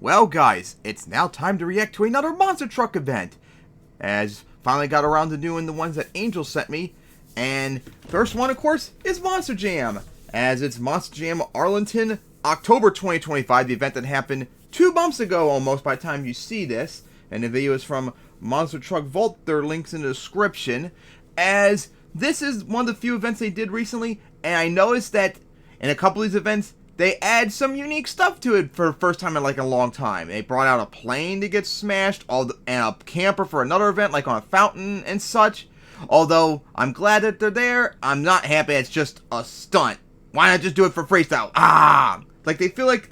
Well guys, it's now time to react to another monster truck event. As finally got around to doing the ones that Angel sent me. And first one of course is Monster Jam. As it's Monster Jam Arlington, October 2025, the event that happened 2 months ago almost by the time you see this. And the video is from Monster Truck Vault, there are links in the description. As this is one of the few events they did recently, and I noticed that in a couple of these events, they add some unique stuff to it for the first time in like a long time. They brought out a plane to get smashed, and a camper for another event, like on a fountain and such. Although, I'm glad that they're there, I'm not happy it's just a stunt. Why not just do it for freestyle? Like they feel like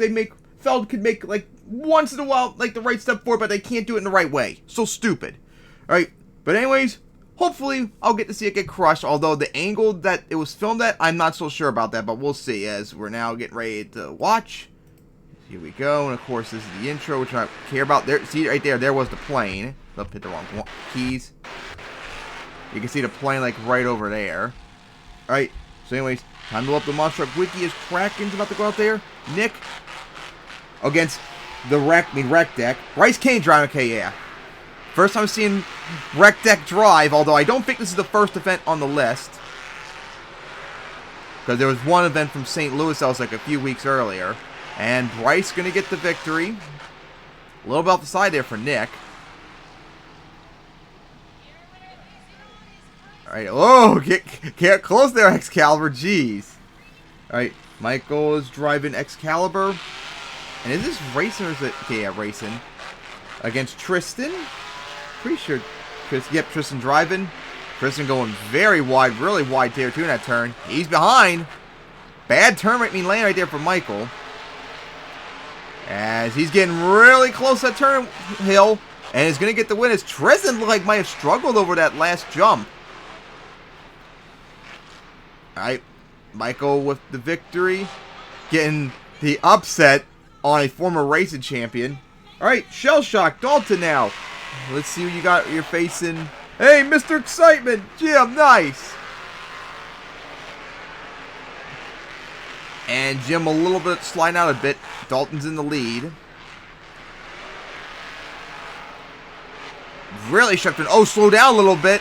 Feld could make like once in a while like the right step forward, but they can't do it in the right way. So stupid. Alright, but anyways, hopefully I'll get to see it get crushed, although the angle that it was filmed at, I'm not so sure about that, but we'll see as we're now getting ready to watch. Here we go, and of course this is the intro, which I don't care about. There, see right there was the plane. I'll hit the wrong keys. You can see the plane like right over there. Alright, so anyways, time to load up the Monster Truck Wiki as Kraken's about to go out there. Nick against the wreck deck. Bryce Kane driving, okay, yeah. First time seeing Wreck Deck drive, although I don't think this is the first event on the list. Because there was one event from St. Louis that was like a few weeks earlier. And Bryce going to get the victory. A little bit off the side there for Nick. Alright, oh, get close there, Excalibur, jeez. Alright, Michael is driving Excalibur. And is this racing or is it, okay, yeah, racing. Against Tristan. Pretty sure, Tristan driving. Tristan going very wide, really wide there too in that turn. He's behind. Bad turn right lane right there for Michael. As he's getting really close to that turn hill. And is going to get the win as Tristan looked like might have struggled over that last jump. Alright, Michael with the victory. Getting the upset on a former racing champion. Alright, Shell Shock, Dalton now. Let's see what you got you're facing. Hey, Mr. Excitement! Jim, nice! And Jim a little bit sliding out a bit. Dalton's in the lead. Really shifting. Oh, slow down a little bit.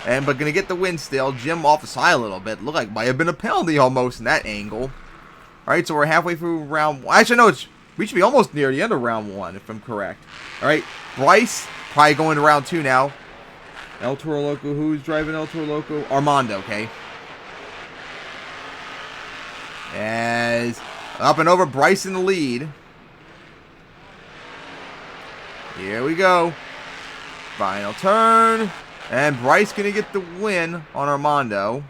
But gonna get the win still. Jim off the side a little bit. Looked like might have been a penalty almost in that angle. Alright, so we're halfway through round one. Actually, no, we should be almost near the end of round 1, if I'm correct. Alright, Bryce, probably going to round 2 now. El Toro Loco, who's driving El Toro Loco? Armando, okay. As up and over, Bryce in the lead. Here we go. Final turn. And Bryce going to get the win on Armando.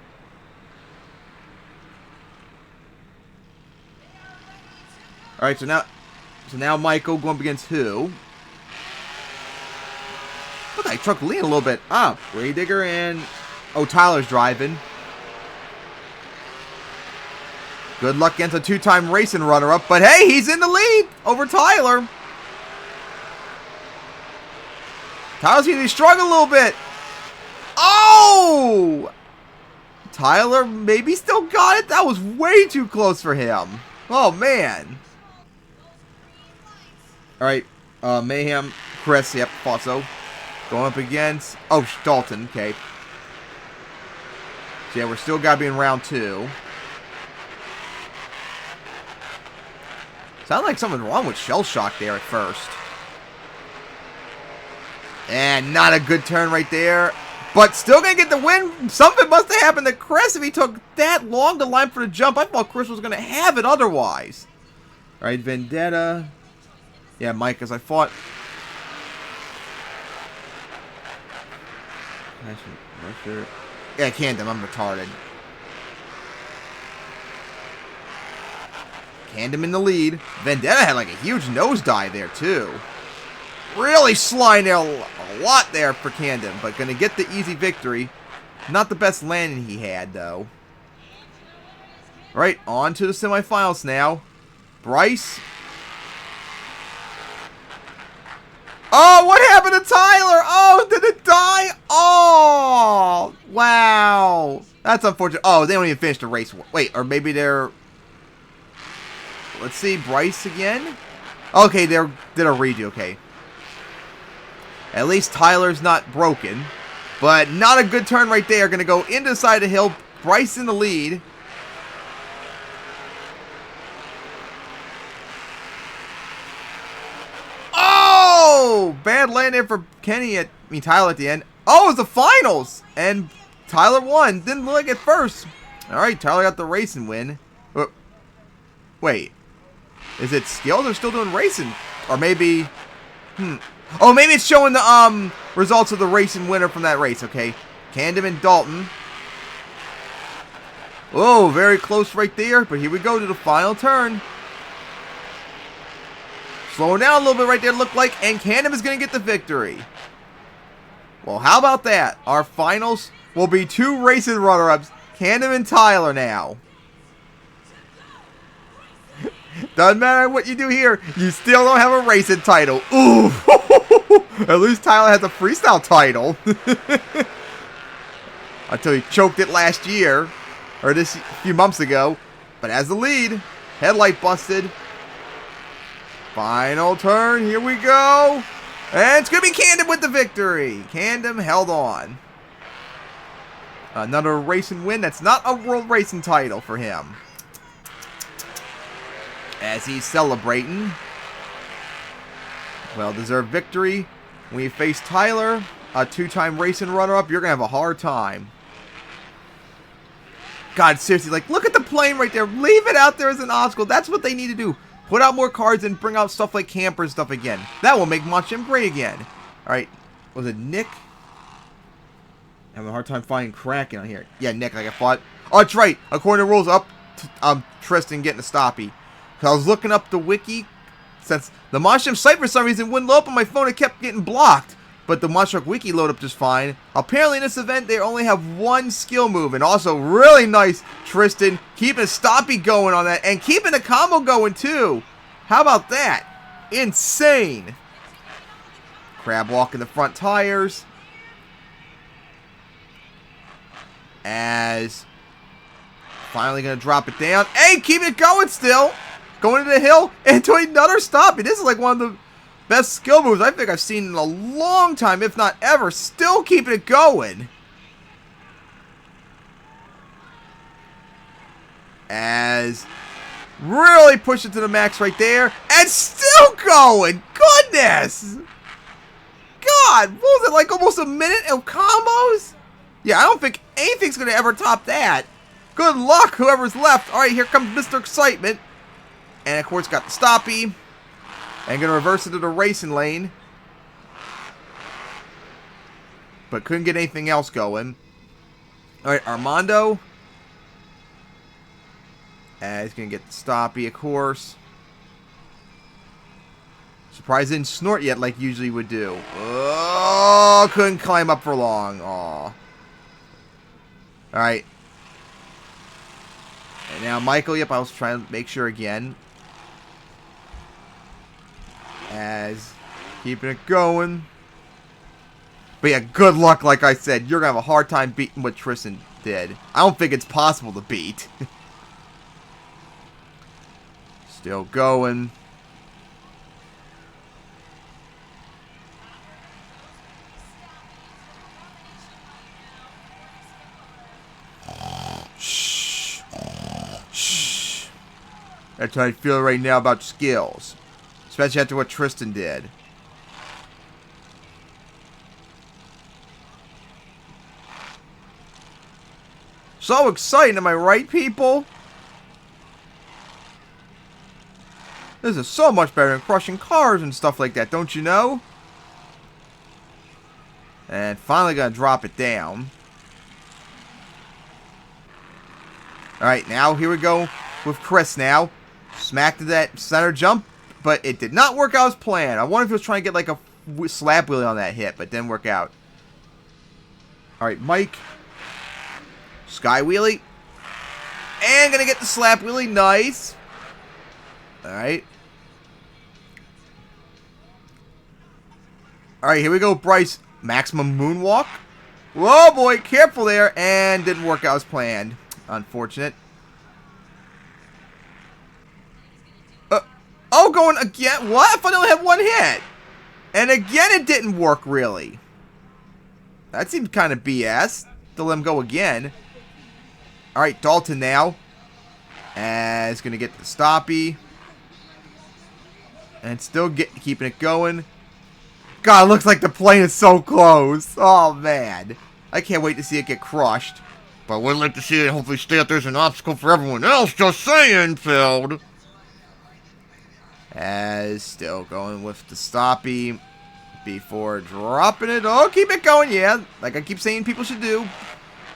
Alright, so now Michael going up against who? Look, that truck leaning a little bit up. Ray Digger and... oh, Tyler's driving. Good luck against a 2-time racing runner-up. But hey, he's in the lead over Tyler. Tyler's going to struggle a little bit. Oh! Tyler maybe still got it. That was way too close for him. Oh, man. Alright, Mayhem, Chris, yep, thought so. Going up against, oh, Dalton, okay. So yeah, we're still got to be in round 2. Sounded like something wrong with Shell Shock there at first. And not a good turn right there. But still going to get the win. Something must have happened to Chris if he took that long to line for the jump. I thought Chris was going to have it otherwise. Alright, Vendetta. Yeah, Mike, as I fought. Yeah, Candom, I'm retarded. Candom in the lead. Vendetta had like a huge nosedive there, too. Really sliding there a lot there for Candom, but going to get the easy victory. Not the best landing he had, though. Right, on to the semifinals now. Bryce. Oh, what happened to Tyler? Oh, did it die? Oh, wow. That's unfortunate. Oh, they don't even finish the race. Wait, or maybe they're... Let's see, Bryce again. Okay, they did a redo. Okay. At least Tyler's not broken. But not a good turn right there. Going to go into the side of the hill. Bryce in the lead. Oh! Bad landing for Tyler at the end. Oh, it's the finals! And Tyler won. Didn't look at first. Alright, Tyler got the racing win. Wait. Is it skills or still doing racing? Or maybe... Oh, maybe it's showing the results of the racing winner from that race. Okay. Camden and Dalton. Oh, very close right there. But here we go to the final turn. Slowing down a little bit right there, looked like. And Camden is going to get the victory. Well, how about that? Our finals will be 2 racing runner-ups. Camden and Tyler now. Doesn't matter what you do here. You still don't have a racing title. Ooh. At least Tyler has a freestyle title. Until he choked it last year. Or this few months ago. But as the lead. Headlight busted. Final turn. Here we go. And it's going to be Camden with the victory. Camden held on. Another racing win. That's not a world racing title for him. As he's celebrating. Well-deserved victory. When you face Tyler, a 2-time racing runner-up, you're going to have a hard time. God, seriously, like, look at the plane right there. Leave it out there as an obstacle. That's what they need to do. Put out more cards and bring out stuff like camper and stuff again. That will make Monster great again. Alright, was it Nick? Having a hard time finding Kraken on here. Yeah, Nick, like I thought. Oh, that's right. According to rules, up Tristan getting a stoppie. I was looking up the wiki. Since the Monster site for some reason wouldn't load up on my phone, it kept getting blocked. But the Monster wiki loaded up just fine. Apparently in this event, they only have 1 skill move. And also, really nice, Tristan, keeping a stoppie going on that. And keeping the combo going, too. How about that? Insane. Crab walk in the front tires. As finally going to drop it down. Hey, keeping it going still. Going to the hill and doing another stoppie. This is like one of the best skill moves I think I've seen in a long time, if not ever. Still keeping it going. As really push it to the max right there. And still going. Goodness. God, what was it, like almost a minute of combos? Yeah, I don't think anything's going to ever top that. Good luck, whoever's left. All right, here comes Mr. Excitement. And, of course, got the stoppie. And going to reverse it to the racing lane. But couldn't get anything else going. Alright, Armando. He's going to get the stoppie, of course. Surprised didn't snort yet like usually would do. Oh, couldn't climb up for long. Aw. Alright. And now Michael, yep, I was trying to make sure again. As keeping it going. But yeah, good luck, like I said. You're going to have a hard time beating what Tristan did. I don't think it's possible to beat. Still going. Shh. Shh. That's how I feel right now about skills. Especially after what Tristan did. So exciting, am I right, people? This is so much better than crushing cars and stuff like that, don't you know? And finally gonna drop it down. Alright, now here we go with Chris now. Smacked to that center jump. But it did not work out as planned. I wonder if he was trying to get like a slap wheelie on that hit, but didn't work out. Alright, Mike. Sky wheelie. And gonna get the slap wheelie. Nice. Alright. Alright, here we go, Bryce. Maximum moonwalk. Whoa, boy. Careful there. And didn't work out as planned. Unfortunate. Oh, going again? What? I thought I only had one hit. And again, it didn't work, really. That seemed kind of BS to let him go again. Alright, Dalton now. As going to get the stoppie. And still keeping it going. God, it looks like the plane is so close. Oh, man. I can't wait to see it get crushed. But I would like to see it hopefully stay up there as an obstacle for everyone else. Just saying, Phil. As still going with the stoppie. Before dropping it. Oh, keep it going, yeah. Like I keep saying people should do.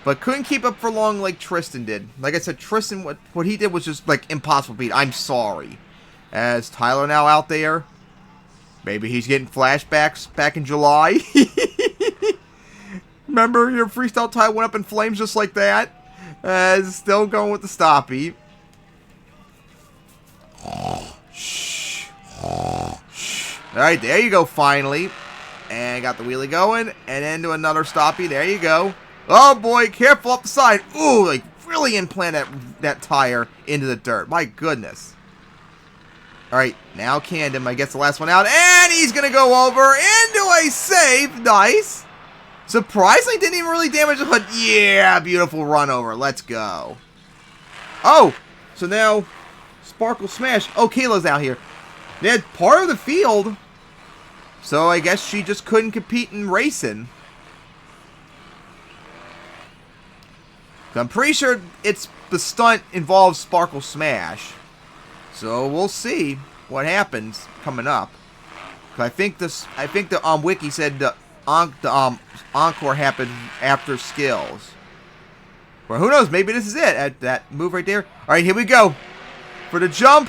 But couldn't keep up for long like Tristan did. Like I said, Tristan, what he did was just like impossible to beat. I'm sorry. As Tyler now out there. Maybe he's getting flashbacks back in July. Remember your freestyle tie went up in flames just like that? As still going with the stoppie. Alright, there you go finally. And got the wheelie going. And into another stoppie. There you go. Oh boy, careful up the side. Ooh, like really implant that tire into the dirt. My goodness. Alright, now Camden, I guess the last one out. And he's going to go over into a save. Nice. Surprisingly, didn't even really damage the hood. Yeah, beautiful run over. Let's go. Oh, so now Sparkle Smash. Oh, Kayla's out here. They had part of the field. So I guess she just couldn't compete in racing. I'm pretty sure the stunt involves Sparkle Smash. So we'll see what happens coming up. I think the wiki said the encore happened after skills. Well, who knows? Maybe this is it. At that move right there. All right, here we go for the jump.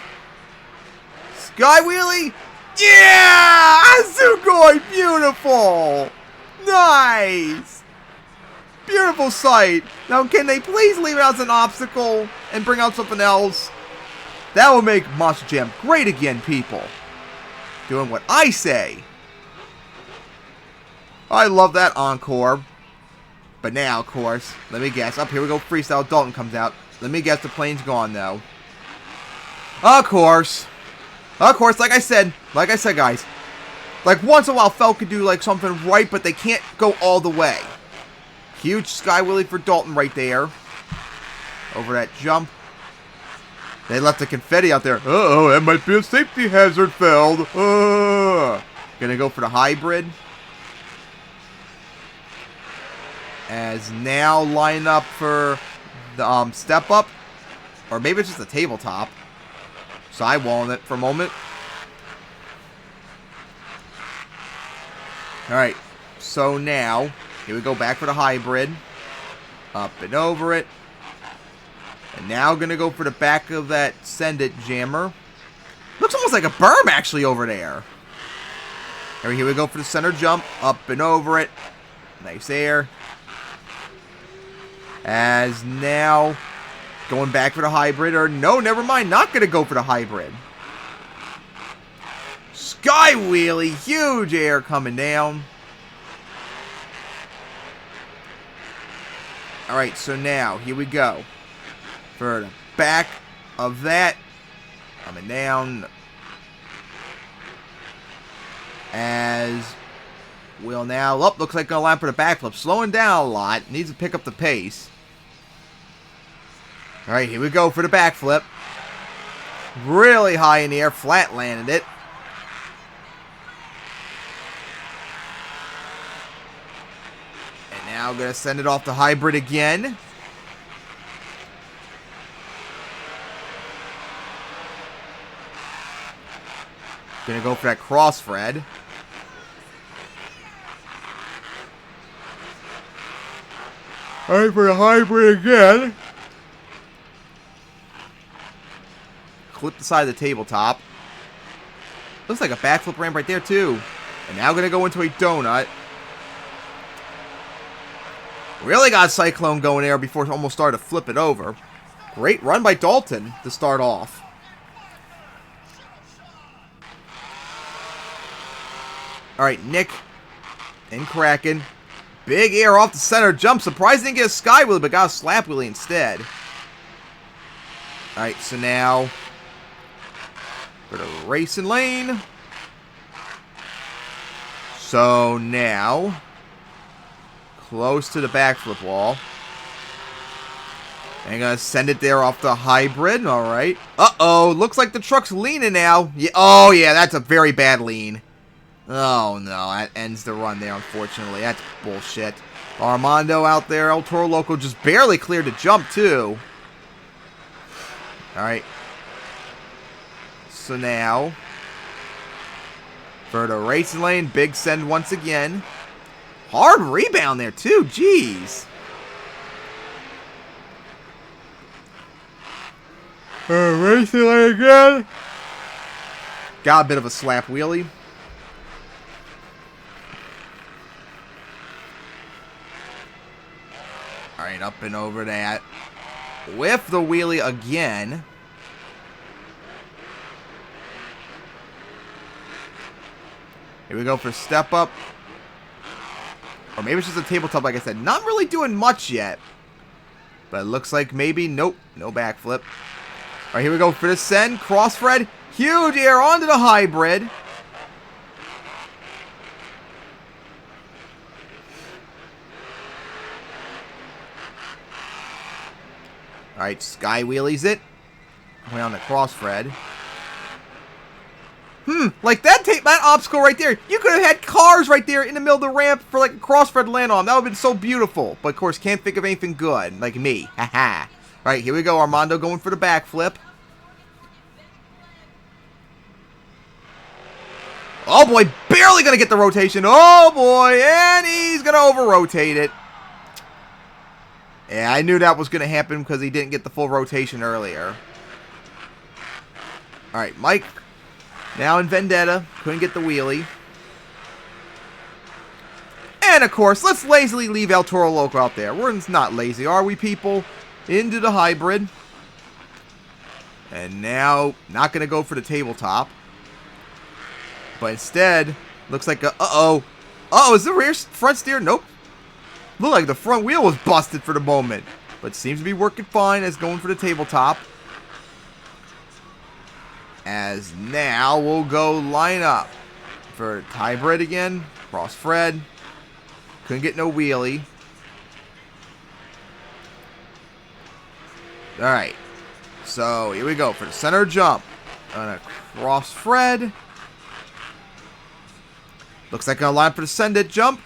Sky wheelie. Yeah, Azugoi, beautiful, nice. Beautiful sight. Now, can they please leave it as an obstacle and bring out something else? That will make Monster Jam great again, people. Doing what I say. I love that encore. But now, of course, let me guess. Up here we go, Freestyle. Dalton comes out. Let me guess the plane's gone, though. Of course. Of course, like I said, guys. Like, once in a while, Fel could do, like, something right, but they can't go all the way. Huge sky wheelie for Dalton right there. Over that jump. They left the confetti out there. Uh-oh, that might be a safety hazard, Feld. Gonna go for the hybrid. As now line up for the step up. Or maybe it's just a tabletop. Sidewalling it for a moment. Alright, so now, here we go back for the hybrid. Up and over it. And now going to go for the back of that Send It jammer. Looks almost like a berm actually over there. Here we go for the center jump. Up and over it. Nice air. As now going back for the hybrid. Or no, never mind. Not going to go for the hybrid. Sky wheelie. Huge air coming down. Alright, so now, here we go. For the back of that. Coming down. As we'll now, looks like gonna line for the backflip. Slowing down a lot. Needs to pick up the pace. Alright, here we go for the backflip. Really high in the air. Flat landed it. Now going to send it off the hybrid again. Going to go for that cross thread. Alright, for the hybrid again. Clip the side of the tabletop. Looks like a backflip ramp right there too. And now going to go into a donut. Really got Cyclone going there before it almost started to flip it over. Great run by Dalton to start off. Alright, Nick and Kraken. Big air off the center jump. Surprised didn't get a sky wheelie, but got a slap wheelie instead. Alright, so now For the racing lane. So now, close to the backflip wall. And gonna send it there off the hybrid. Alright. Uh-oh. Looks like the truck's leaning now. Yeah, oh, yeah. That's a very bad lean. Oh, no. That ends the run there, unfortunately. That's bullshit. Armando out there. El Toro Loco just barely cleared the jump, too. Alright. So now, for the racing lane, big send once again. Hard rebound there, too. Jeez. Racing lane again. Got a bit of a slap wheelie. Alright, up and over that. With the wheelie again. Here we go for step up. Or maybe it's just a tabletop, like I said. Not really doing much yet. But it looks like maybe, nope, no backflip. Alright, here we go for the send. Crossfred. Huge air onto the hybrid. Alright, sky wheelies it. Way on the crossfred. Like that obstacle right there. You could have had cars right there in the middle of the ramp for like a crossfred to land on. That would have been so beautiful. But of course, can't think of anything good. Like me. Haha. Alright, here we go. Armando going for the backflip. Oh boy, barely gonna get the rotation. Oh boy, and he's gonna over-rotate it. Yeah, I knew that was gonna happen because he didn't get the full rotation earlier. Alright, Mike. Now in Vendetta. Couldn't get the wheelie. And of course, let's lazily leave El Toro Loco out there. We're not lazy, are we, people? Into the hybrid. And now, not gonna go for the tabletop. But instead, looks like a... Uh-oh. Uh-oh, is the rear front steer? Nope. Looked like the front wheel was busted for the moment. But seems to be working fine as going for the tabletop. As now we'll go line up for hybrid again. Cross Fred. Couldn't get no wheelie. Alright. So here we go for the center jump. Gonna cross Fred. Looks like gonna line up for the send it jump.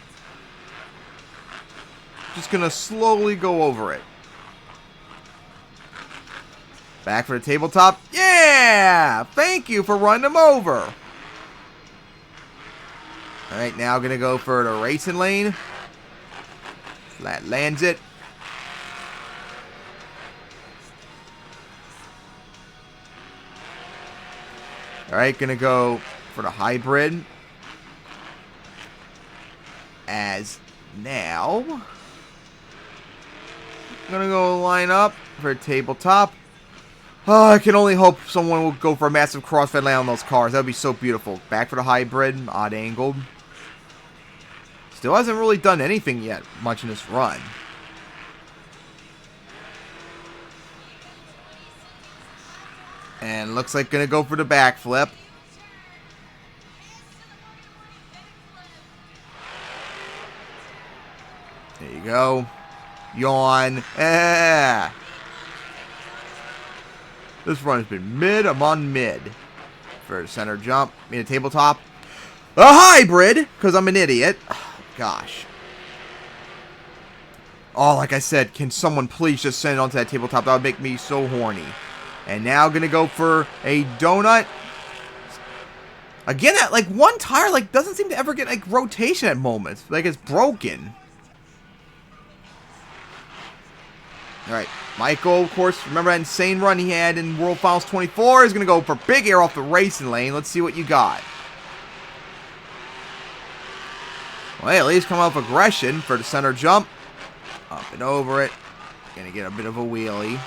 Just gonna slowly go over it. Back for the tabletop. Yeah! Thank you for running him over. Alright, now gonna go for the racing lane. That lands it. Alright, gonna go for the hybrid. As now, I'm gonna go line up for a tabletop. Oh, I can only hope someone will go for a massive crossfed land on those cars. That would be so beautiful. Back for the hybrid, odd angled. Still hasn't really done anything yet, much in this run. And looks like gonna go for the backflip. There you go. Yawn. This run has been mid. I'm on mid. For center jump. A tabletop. A hybrid! Because I'm an idiot. Oh, gosh. Oh, like I said, can someone please just send it onto that tabletop? That would make me so horny. And now going to go for a donut. Again, that, like, one tire, like, doesn't seem to ever get, like, rotation at moments. Like, it's broken. Alright, Michael, of course, remember that insane run he had in World Finals 24? He's going to go for big air off the racing lane. Let's see what you got. Well, at least come off aggression for the center jump. Up and over it. Going to get a bit of a wheelie.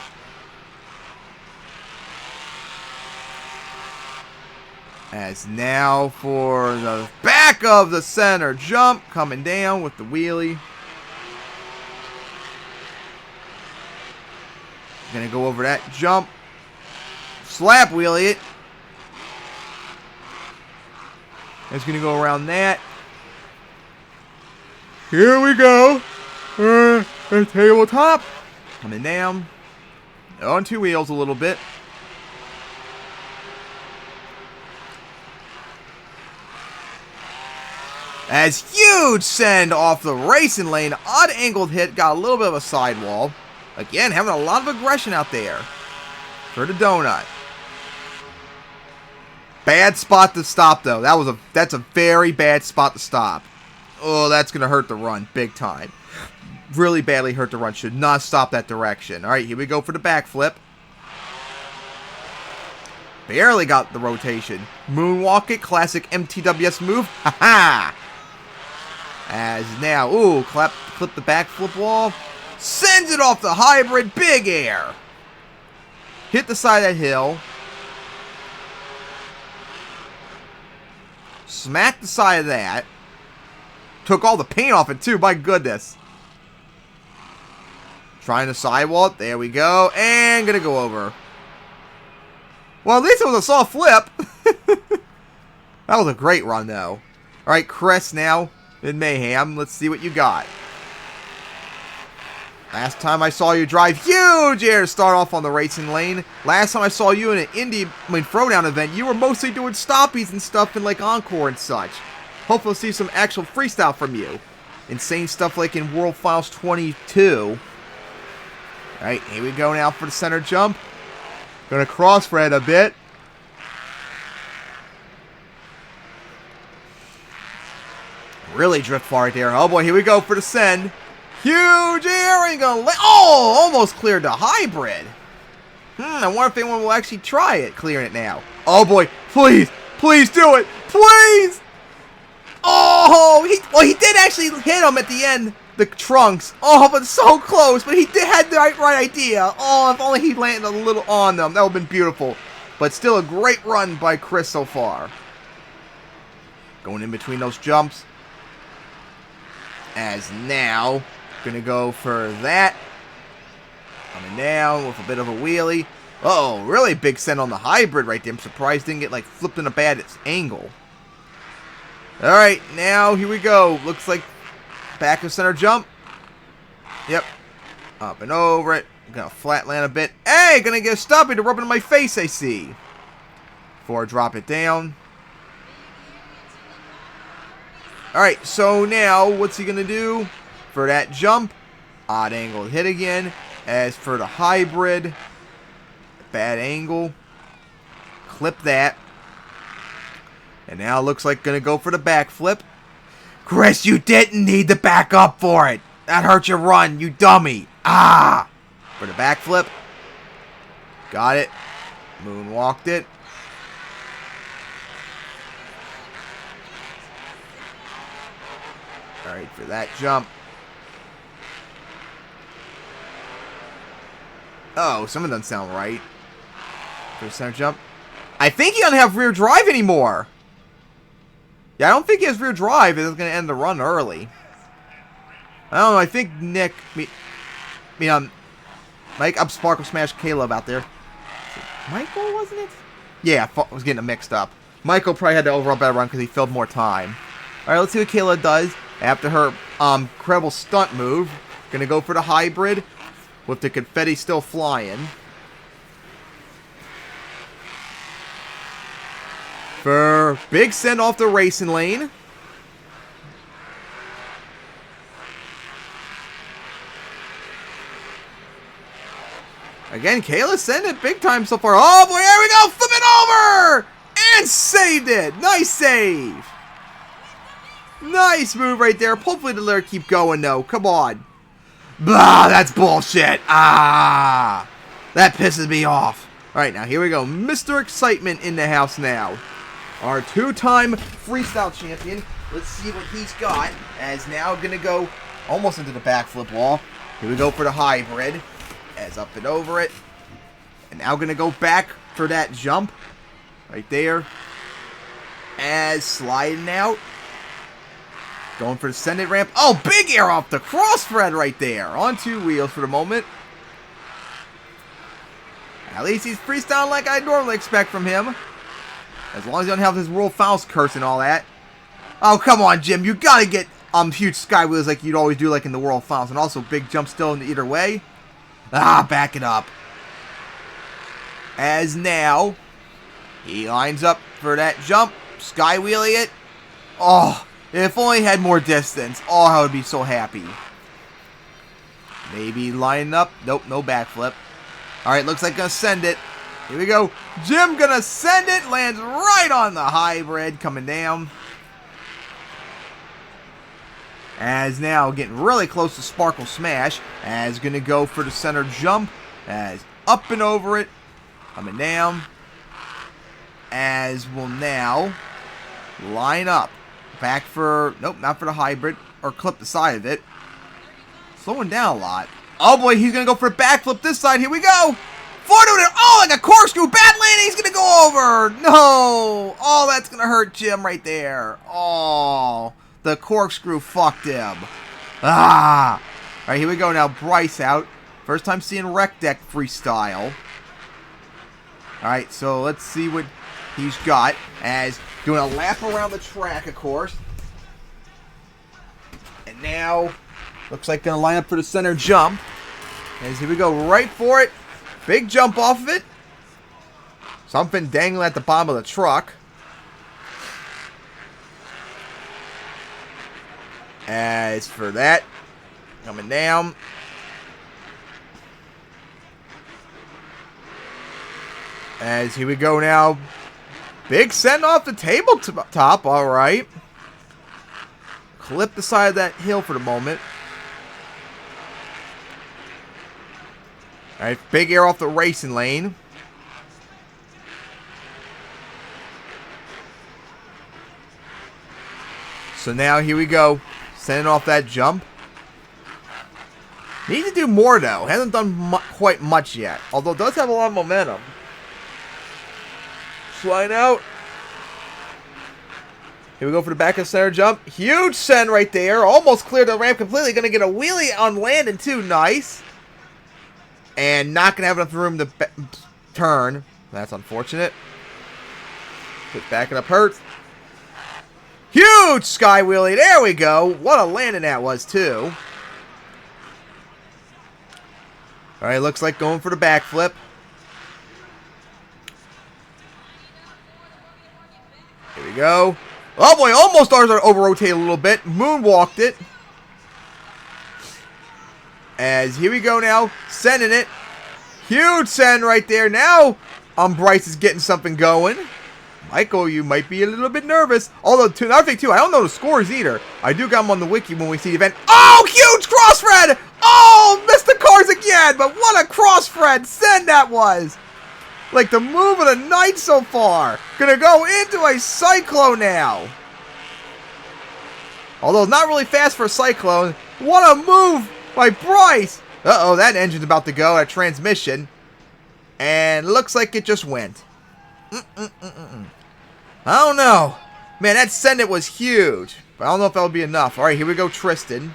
As now for the back of the center jump. Coming down with the wheelie. Gonna go over that jump. Slap wheelie it. It's going to go around that. Here we go. A tabletop. Coming down. On 2 wheels a little bit. As huge send off the racing lane. Odd angled hit. Got a little bit of a sidewall. Again, having a lot of aggression out there. For the donut. Bad spot to stop, though. That's a very bad spot to stop. Oh, that's going to hurt the run big time. Really badly hurt the run. Should not stop that direction. All right, here we go for the backflip. Barely got the rotation. Moonwalk it. Classic MTWS move. Ha-ha! As now, clip the backflip wall. Sends it off the hybrid. Big air. Hit the side of that hill. Smacked the side of that. Took all the paint off it too, my goodness. Trying to sidewall it. There we go. And gonna go over. Well, at least it was a soft flip. That was a great run, though. Alright, Chris now in Mayhem. Let's see what you got. Last time I saw you drive huge air to start off on the racing lane. Last time I saw you in an Throwdown event, you were mostly doing stoppies and stuff in like Encore and such. Hopefully we'll see some actual freestyle from you. Insane stuff like in World Finals 22. Alright, here we go now for the center jump. Gonna cross-thread a bit. Really drift far right there. Oh boy, here we go for the send. Huge air and gonna almost cleared the hybrid. I wonder if anyone will actually try it, clearing it now. Oh boy, please do it, please! Oh, he did actually hit him at the end, the trunks. Oh, but so close, but he had the right idea. Oh, if only he landed a little on them, that would have been beautiful. But still a great run by Chris so far. Going in between those jumps. As now, gonna go for that. Coming down with a bit of a wheelie. Uh-oh, really big send on the hybrid right there. I'm surprised didn't get like flipped in a bad angle. Alright, now here we go. Looks like back of center jump. Yep. Up and over it. Gonna flat land a bit. Hey, gonna get a stoppie to rub it in my face, I see. Before I drop it down. Alright, so now what's he gonna do? For that jump, odd angle hit again. As for the hybrid, bad angle, clip that. And now it looks like gonna go for the backflip. Chris, you didn't need to back up for it. That hurt your run, you dummy. Ah! For the backflip. Got it. Moonwalked it. Alright, for that jump. Oh, some of them sound right. For the center jump. I think he doesn't have rear drive anymore. Yeah, I don't think he has rear drive. It's going to end the run early. I don't know. I think Mike up Sparkle Smash Caleb out there. Michael, wasn't it? Yeah, I was getting it mixed up. Michael probably had the overall better run because he filled more time. Alright, let's see what Kayla does after her incredible stunt move. Gonna go for the hybrid with the confetti still flying. For big send off the racing lane. Again, Kayla sent it big time so far. Oh boy, there we go! Flip it over! And saved it! Nice save! Nice move right there. Hopefully the lyric keep going though. Come on. Blah, that's bullshit. Ah! That pisses me off. Alright, now here we go. Mr. Excitement in the house now. Our two-time freestyle champion. Let's see what he's got. As now gonna go almost into the backflip wall. Here we go for the hybrid. As up and over it. And now gonna go back for that jump. Right there. As sliding out. Going for the send it ramp. Oh, big air off the crossthread right there. On two wheels for the moment. At least he's freestyling like I normally expect from him. As long as he doesn't have his World Fouls curse and all that. Oh, come on, Jim. You gotta get huge sky wheels like you'd always do like in the World Finals. And also big jump still in either way. Ah, back it up. As now, he lines up for that jump. Sky wheelie it. Oh, if only he had more distance. Oh, I would be so happy. Maybe line up. Nope, no backflip. Alright, looks like gonna send it. Here we go. Jim gonna send it. Lands right on the hybrid. Coming down. As now getting really close to Sparkle Smash. As gonna go for the center jump. As up and over it. Coming down. As will now line up. Back for, nope, not for the hybrid. Or clip the side of it. Slowing down a lot. Oh boy, he's going to go for a backflip this side. Here we go. Forward it. Oh, like a corkscrew. Bad landing. He's going to go over. No. Oh, that's going to hurt Jim right there. Oh, the corkscrew fucked him. Ah. All right, here we go now. Bryce out. First time seeing Rec Deck freestyle. All right, so let's see what he's got. As doing a lap around the track, of course. And now, looks like going to line up for the center jump. As here we go, right for it. Big jump off of it. Something dangling at the bottom of the truck. As for that, coming down. As here we go now. Big send off the tabletop, alright. Clip the side of that hill for the moment. Alright, big air off the racing lane. So now here we go. Sending off that jump. Needs to do more though. Hasn't done quite much yet. Although does have a lot of momentum. Slide out. Here we go for the back of center jump. Huge send right there. Almost cleared the ramp completely. Going to get a wheelie on landing too. Nice. And not going to have enough room to turn. That's unfortunate. But backing up hurts. Huge sky wheelie. There we go. What a landing that was too. Alright, looks like going for the backflip. Here we go. Oh boy, almost over-rotated a little bit. Moonwalked it. As here we go now. Sending it. Huge send right there. Now, Bryce is getting something going. Michael, you might be a little bit nervous. Although, another thing too, I don't know the scores either. I do got them on the wiki when we see the event. Oh, huge cross-thread! Oh, missed the cars again, but what a cross-thread send that was. Like the move of the night so far. Gonna go into a Cyclone now. Although not really fast for a Cyclone. What a move by Bryce. Uh-oh, that engine's about to go at transmission. And looks like it just went. I don't know. Man, that send it was huge. But I don't know if that'll be enough. Alright, here we go, Tristan.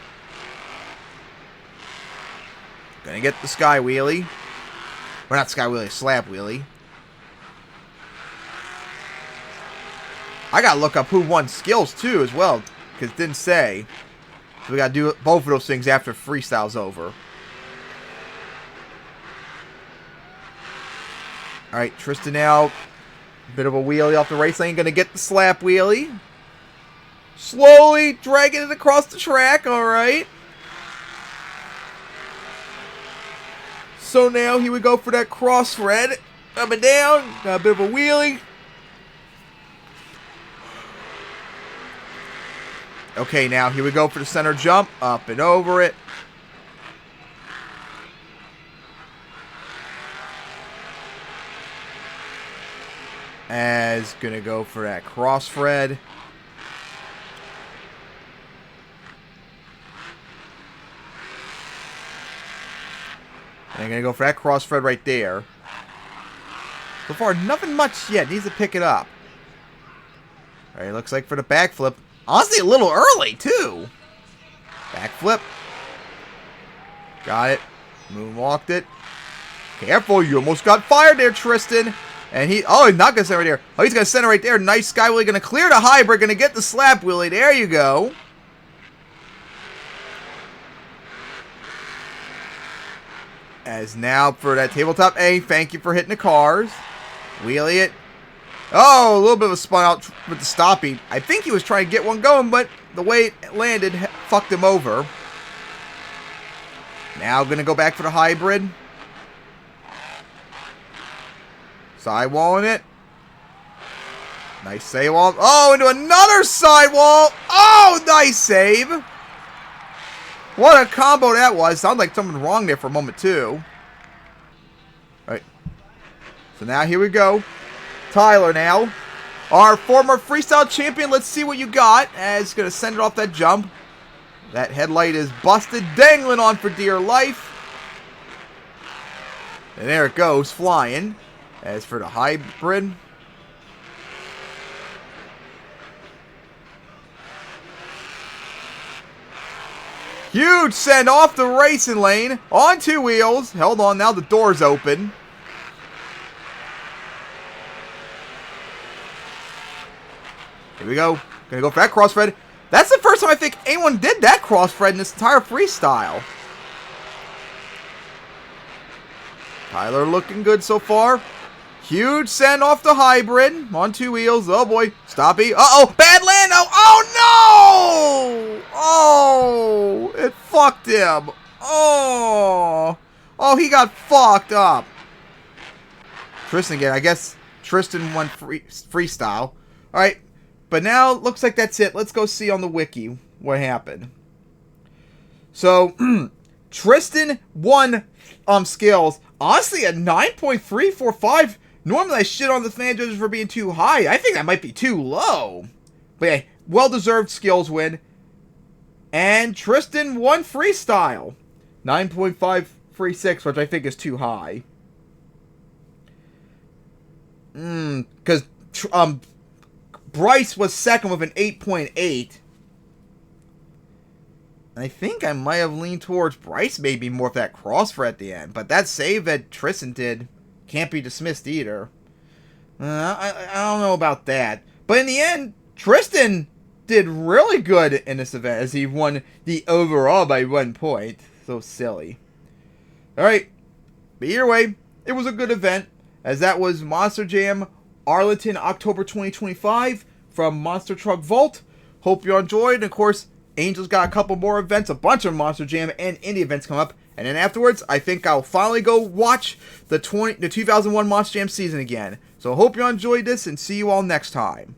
Gonna get the sky wheelie. Or not sky wheelie, slap wheelie. I gotta look up who won skills too as well. Because it didn't say. So we gotta do both of those things after freestyle's over. Alright, Tristan now. Bit of a wheelie off the race lane. Gonna get the slap wheelie. Slowly dragging it across the track. Alright. So now here we go for that cross thread. Up and down. Got a bit of a wheelie. Okay, now here we go for the center jump. Up and over it. As gonna go for that cross thread. And I'm going to go for that cross thread right there. So far, nothing much yet. Needs to pick it up. Alright, looks like for the backflip. Honestly, a little early, too. Backflip. Got it. Moonwalked it. Careful, you almost got fired there, Tristan. And he's not going to send it right there. Oh, he's going to send it right there. Nice Sky Wheelie. Going to clear the hybrid. Going to get the slap wheelie. There you go. As now for that tabletop A, thank you for hitting the cars. Wheelie it. Oh, a little bit of a spun out with the stopping. I think he was trying to get one going, but the way it landed fucked him over. Now going to go back for the hybrid. Sidewalling it. Nice save wall. Oh, into another sidewall. Oh, nice save. What a combo that was. Sounded like something wrong there for a moment, too. All right. So now here we go. Tyler now. Our former freestyle champion. Let's see what you got. As going to send it off that jump. That headlight is busted. Dangling on for dear life. And there it goes. Flying. As for the hybrid. Huge send off the racing lane. On two wheels. Held on. Now the door's open. Here we go. Gonna go for that crossfred. That's the first time I think anyone did that crossfred in this entire freestyle. Tyler looking good so far. Huge send off the hybrid. On two wheels. Oh boy. Stoppy. Uh-oh. Bad land. Oh no! Oh! It fucked him. Oh! Oh, he got fucked up. Tristan again. I guess Tristan won freestyle. Alright. But now, looks like that's it. Let's go see on the wiki what happened. So, Tristan won skills. Honestly, a 9.345. Normally, I shit on the fan judges for being too high. I think that might be too low. But yeah, well-deserved skills win. And Tristan won freestyle. 9.536, which I think is too high. Because Bryce was second with an 8.8. I think I might have leaned towards Bryce maybe more of that crossfire at the end. But that save that Tristan did can't be dismissed either. I don't know about that. But in the end, Tristan did really good in this event as he won the overall by 1 point. So silly. Alright. But either way, it was a good event. As that was Monster Jam Arlington, October 2025 from Monster Truck Vault. Hope you enjoyed. And of course, Angel's got a couple more events, a bunch of Monster Jam and indie events come up. And then afterwards, I think I'll finally go watch the 2001 Monster Jam season again. So hope you enjoyed this and see you all next time.